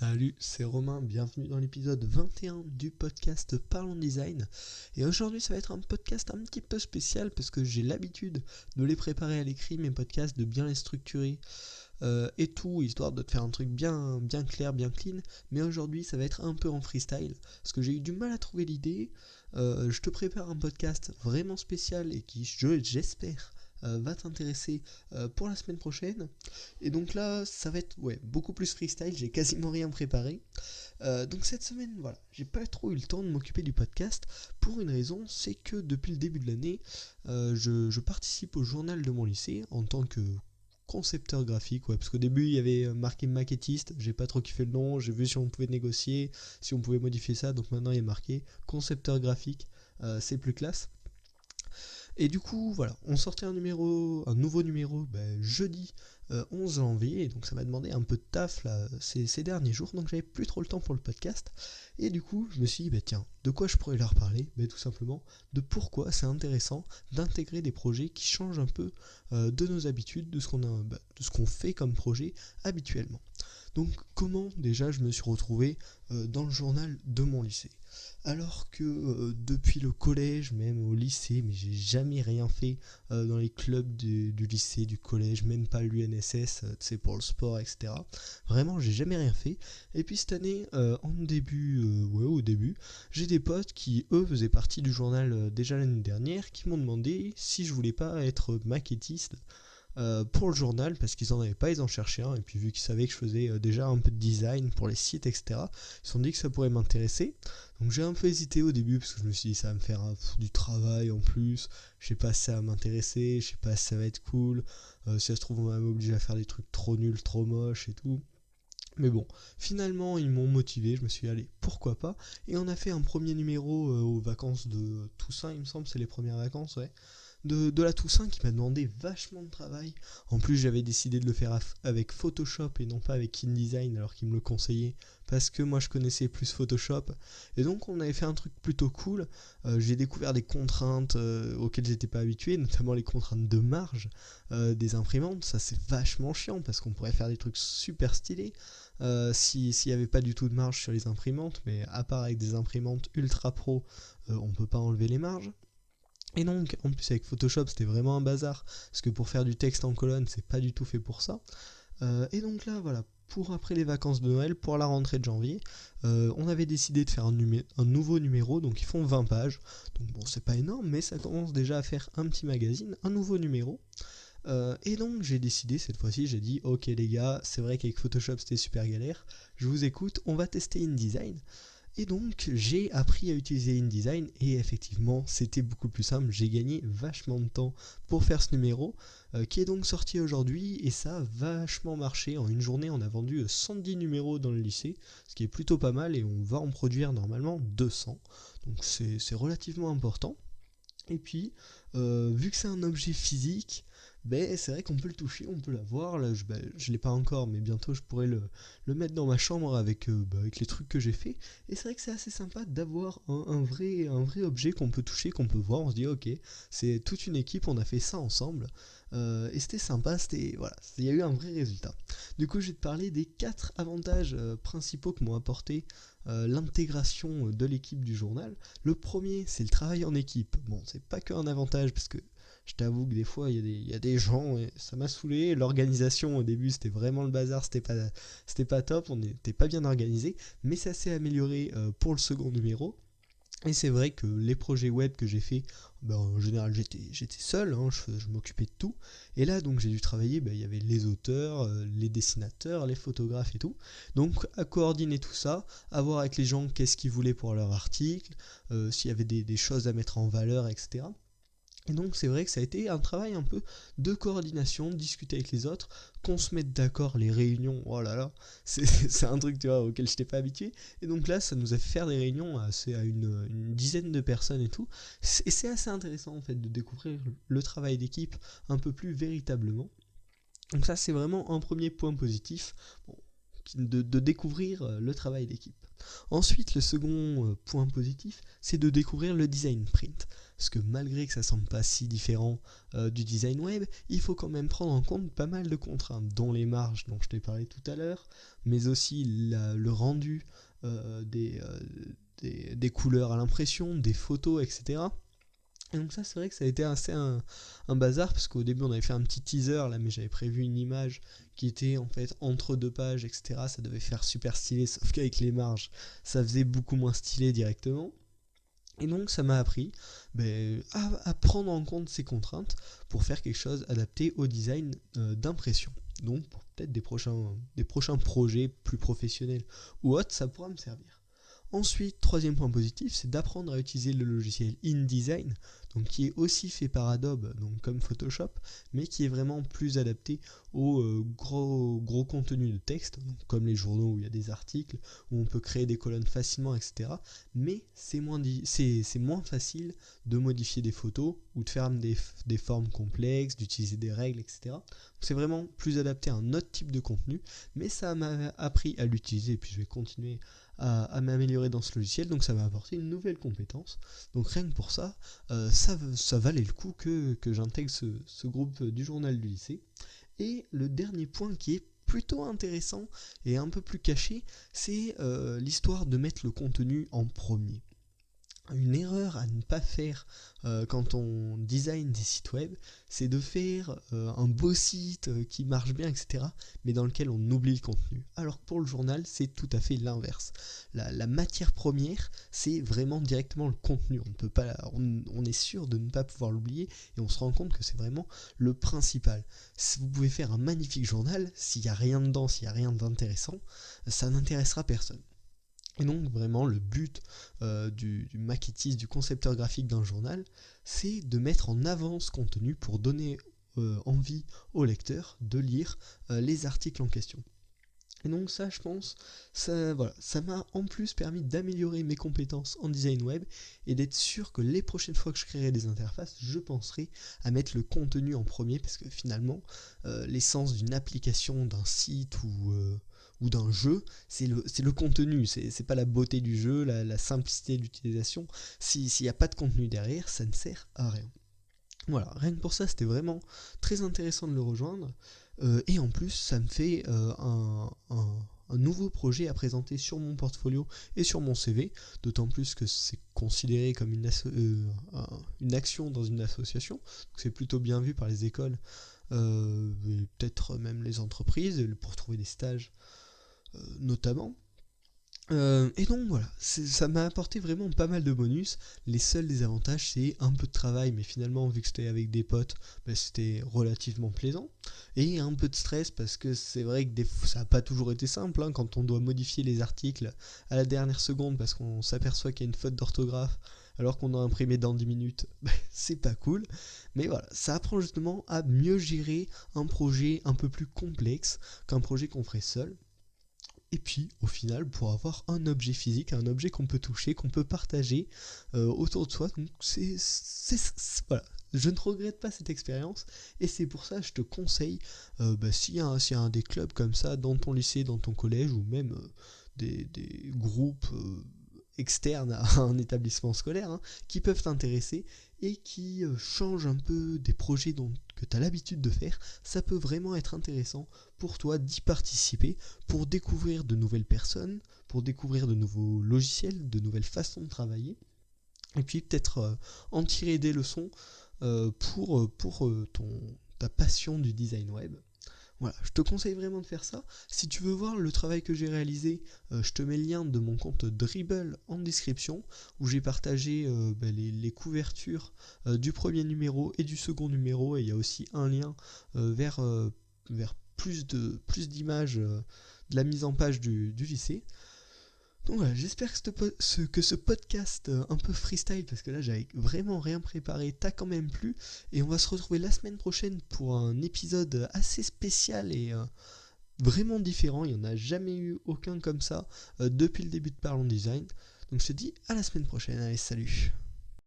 Salut, c'est Romain, bienvenue dans l'épisode 21 du podcast Parlons Design. Et aujourd'hui ça va être un podcast un petit peu spécial parce que j'ai l'habitude de les préparer à l'écrit, mes podcasts, de bien les structurer et tout, histoire de te faire un truc bien clair, bien clean. Mais aujourd'hui ça va être un peu en freestyle parce que j'ai eu du mal à trouver l'idée. Je te prépare un podcast vraiment spécial et qui, j'espère, va t'intéresser pour la semaine prochaine. Et donc là, ça va être beaucoup plus freestyle, j'ai quasiment rien préparé. Donc cette semaine, voilà, j'ai pas trop eu le temps de m'occuper du podcast pour une raison, c'est que depuis le début de l'année, je participe au journal de mon lycée en tant que concepteur graphique, parce qu'au début il y avait marqué maquettiste, j'ai pas trop kiffé le nom, j'ai vu si on pouvait négocier, si on pouvait modifier ça, donc maintenant il est marqué concepteur graphique, c'est plus classe. Et du coup, voilà, on sortait un nouveau numéro jeudi 11 janvier, et donc ça m'a demandé un peu de taf là, ces derniers jours, donc j'avais plus trop le temps pour le podcast. Et du coup, je me suis dit, tiens, de quoi je pourrais leur parler? Tout simplement de pourquoi c'est intéressant d'intégrer des projets qui changent un peu de nos habitudes, de ce qu'on fait comme projet habituellement. Donc comment déjà je me suis retrouvé dans le journal de mon lycée, alors que depuis le collège, même au lycée, mais j'ai jamais rien fait dans les clubs du lycée, du collège, même pas l'UNSS, pour le sport, etc. Vraiment, j'ai jamais rien fait. Et puis cette année, au début, j'ai des potes qui, eux, faisaient partie du journal déjà l'année dernière, qui m'ont demandé si je voulais pas être maquettiste pour le journal, parce qu'ils en avaient pas, ils en cherchaient un, et puis vu qu'ils savaient que je faisais déjà un peu de design pour les sites, etc., ils se sont dit que ça pourrait m'intéresser. Donc j'ai un peu hésité au début, parce que je me suis dit ça va me faire du travail en plus, je sais pas si ça va m'intéresser, je sais pas si ça va être cool, si ça se trouve on va m'obliger à faire des trucs trop nuls, trop moches et tout. Mais bon, finalement ils m'ont motivé, je me suis dit allez, pourquoi pas, et on a fait un premier numéro aux vacances de Toussaint, il me semble, c'est les premières vacances, de la Toussaint, qui m'a demandé vachement de travail. En plus, j'avais décidé de le faire avec Photoshop et non pas avec InDesign, alors qu'il me le conseillait, parce que moi je connaissais plus Photoshop. Et donc on avait fait un truc plutôt cool. J'ai découvert des contraintes auxquelles j'étais pas habitué, notamment les contraintes de marge des imprimantes. Ça c'est vachement chiant parce qu'on pourrait faire des trucs super stylés s'il n'y avait pas du tout de marge sur les imprimantes, mais à part avec des imprimantes ultra pro, on peut pas enlever les marges. Et donc, en plus avec Photoshop, c'était vraiment un bazar, parce que pour faire du texte en colonne, c'est pas du tout fait pour ça. Et donc là, voilà, pour après les vacances de Noël, pour la rentrée de janvier, on avait décidé de faire un nouveau numéro, donc ils font 20 pages. Donc bon, c'est pas énorme, mais ça commence déjà à faire un petit magazine, un nouveau numéro. Et donc j'ai décidé cette fois-ci, j'ai dit ok les gars, c'est vrai qu'avec Photoshop c'était super galère, je vous écoute, on va tester InDesign. Et donc j'ai appris à utiliser InDesign et effectivement c'était beaucoup plus simple, j'ai gagné vachement de temps pour faire ce numéro qui est donc sorti aujourd'hui, et ça a vachement marché. En une journée on a vendu 110 numéros dans le lycée, ce qui est plutôt pas mal, et on va en produire normalement 200, donc c'est relativement important. Et puis, vu que c'est un objet physique, c'est vrai qu'on peut le toucher, on peut l'avoir. Là, je l'ai pas encore, mais bientôt je pourrais le mettre dans ma chambre avec les trucs que j'ai fait. Et c'est vrai que c'est assez sympa d'avoir un vrai objet qu'on peut toucher, qu'on peut voir. On se dit, ok, c'est toute une équipe, on a fait ça ensemble. Et c'était sympa, voilà, il y a eu un vrai résultat. Du coup, je vais te parler des 4 avantages principaux que m'ont apporté l'intégration de l'équipe du journal. Le premier, c'est le travail en équipe. Bon, c'est pas qu'un avantage, parce que je t'avoue que des fois, il y a des gens, et ça m'a saoulé. L'organisation, au début, c'était vraiment le bazar, c'était pas top, on n'était pas bien organisé, mais ça s'est amélioré pour le second numéro. Et c'est vrai que les projets web que j'ai fait, en général j'étais seul, je m'occupais de tout. Et là donc j'ai dû travailler, il y avait les auteurs, les dessinateurs, les photographes et tout. Donc à coordonner tout ça, à voir avec les gens qu'est-ce qu'ils voulaient pour leur article, s'il y avait des choses à mettre en valeur, etc. Et donc c'est vrai que ça a été un travail un peu de coordination, de discuter avec les autres, qu'on se mette d'accord, les réunions, oh là là, c'est un truc, tu vois, auquel je n'étais pas habitué. Et donc là, ça nous a fait faire des réunions à une dizaine de personnes et tout. Et c'est assez intéressant en fait de découvrir le travail d'équipe un peu plus véritablement. Donc ça c'est vraiment un premier point positif. Bon, de découvrir le travail d'équipe. Ensuite, le second point positif, c'est de découvrir le design print. parce que malgré que ça semble pas si différent du design web, il faut quand même prendre en compte pas mal de contraintes, dont les marges dont je t'ai parlé tout à l'heure, mais aussi le rendu des couleurs à l'impression, des photos, etc. Et donc ça, c'est vrai que ça a été assez un bazar, parce qu'au début on avait fait un petit teaser là, mais j'avais prévu une image qui était en fait entre deux pages, etc. Ça devait faire super stylé, sauf qu'avec les marges, ça faisait beaucoup moins stylé directement. Et donc ça m'a appris à prendre en compte ces contraintes pour faire quelque chose adapté au design d'impression. Donc pour peut-être des prochains projets plus professionnels ou autres, ça pourra me servir. Ensuite, troisième point positif, c'est d'apprendre à utiliser le logiciel InDesign, donc qui est aussi fait par Adobe, donc comme Photoshop, mais qui est vraiment plus adapté aux gros contenus de texte, donc comme les journaux où il y a des articles, où on peut créer des colonnes facilement, etc. Mais c'est moins facile de modifier des photos ou de faire des formes complexes, d'utiliser des règles, etc. Donc c'est vraiment plus adapté à un autre type de contenu, mais ça m'a appris à l'utiliser, et puis je vais continuer à m'améliorer dans ce logiciel, donc ça m'a apporté une nouvelle compétence. Donc rien que pour ça, ça valait le coup que j'intègre ce groupe du journal du lycée. Et le dernier point qui est plutôt intéressant et un peu plus caché, c'est l'histoire de mettre le contenu en premier. Une erreur à ne pas faire quand on design des sites web, c'est de faire un beau site qui marche bien, etc., mais dans lequel on oublie le contenu. Alors que pour le journal, c'est tout à fait l'inverse. La matière première, c'est vraiment directement le contenu. On est sûr de ne pas pouvoir l'oublier, et on se rend compte que c'est vraiment le principal. Si vous pouvez faire un magnifique journal, s'il n'y a rien dedans, s'il n'y a rien d'intéressant, ça n'intéressera personne. Et donc vraiment le but du maquettiste, du concepteur graphique d'un journal, c'est de mettre en avant ce contenu pour donner envie au lecteur de lire les articles en question. Et donc ça, je pense, ça m'a en plus permis d'améliorer mes compétences en design web et d'être sûr que les prochaines fois que je créerai des interfaces, je penserai à mettre le contenu en premier, parce que finalement, l'essence d'une application, d'un site ou d'un jeu, c'est le contenu, c'est pas la beauté du jeu, la simplicité d'utilisation. S'il n'y a pas de contenu derrière, ça ne sert à rien. Voilà, rien que pour ça, c'était vraiment très intéressant de le rejoindre. Et en plus, ça me fait un nouveau projet à présenter sur mon portfolio et sur mon CV, d'autant plus que c'est considéré comme une action dans une association, donc c'est plutôt bien vu par les écoles, et peut-être même les entreprises, pour trouver des stages notamment. Et donc voilà, ça m'a apporté vraiment pas mal de bonus. Les seuls désavantages, c'est un peu de travail, mais finalement, vu que c'était avec des potes, c'était relativement plaisant. Et un peu de stress, parce que c'est vrai que ça n'a pas toujours été simple, hein, quand on doit modifier les articles à la dernière seconde, parce qu'on s'aperçoit qu'il y a une faute d'orthographe, alors qu'on a imprimé dans 10 minutes, c'est pas cool. Mais voilà, ça apprend justement à mieux gérer un projet un peu plus complexe qu'un projet qu'on ferait seul. Et puis au final, pour avoir un objet physique, un objet qu'on peut toucher, qu'on peut partager autour de soi. Donc voilà, je ne regrette pas cette expérience, et c'est pour ça que je te conseille, s'il y a un des clubs comme ça dans ton lycée, dans ton collège, ou même des groupes externes à un établissement scolaire, hein, qui peuvent t'intéresser et qui changent un peu des projets que tu as l'habitude de faire, ça peut vraiment être intéressant pour toi d'y participer, pour découvrir de nouvelles personnes, pour découvrir de nouveaux logiciels, de nouvelles façons de travailler, et puis peut-être en tirer des leçons pour ta passion du design web. Voilà, je te conseille vraiment de faire ça. Si tu veux voir le travail que j'ai réalisé, je te mets le lien de mon compte Dribbble en description, où j'ai partagé les couvertures du premier numéro et du second numéro, et il y a aussi un lien vers plus d'images de la mise en page du lycée. Donc voilà, j'espère que ce podcast un peu freestyle, parce que là j'avais vraiment rien préparé, t'a quand même plu. Et on va se retrouver la semaine prochaine pour un épisode assez spécial et vraiment différent. Il n'y en a jamais eu aucun comme ça depuis le début de Parlons Design. Donc je te dis à la semaine prochaine, allez salut.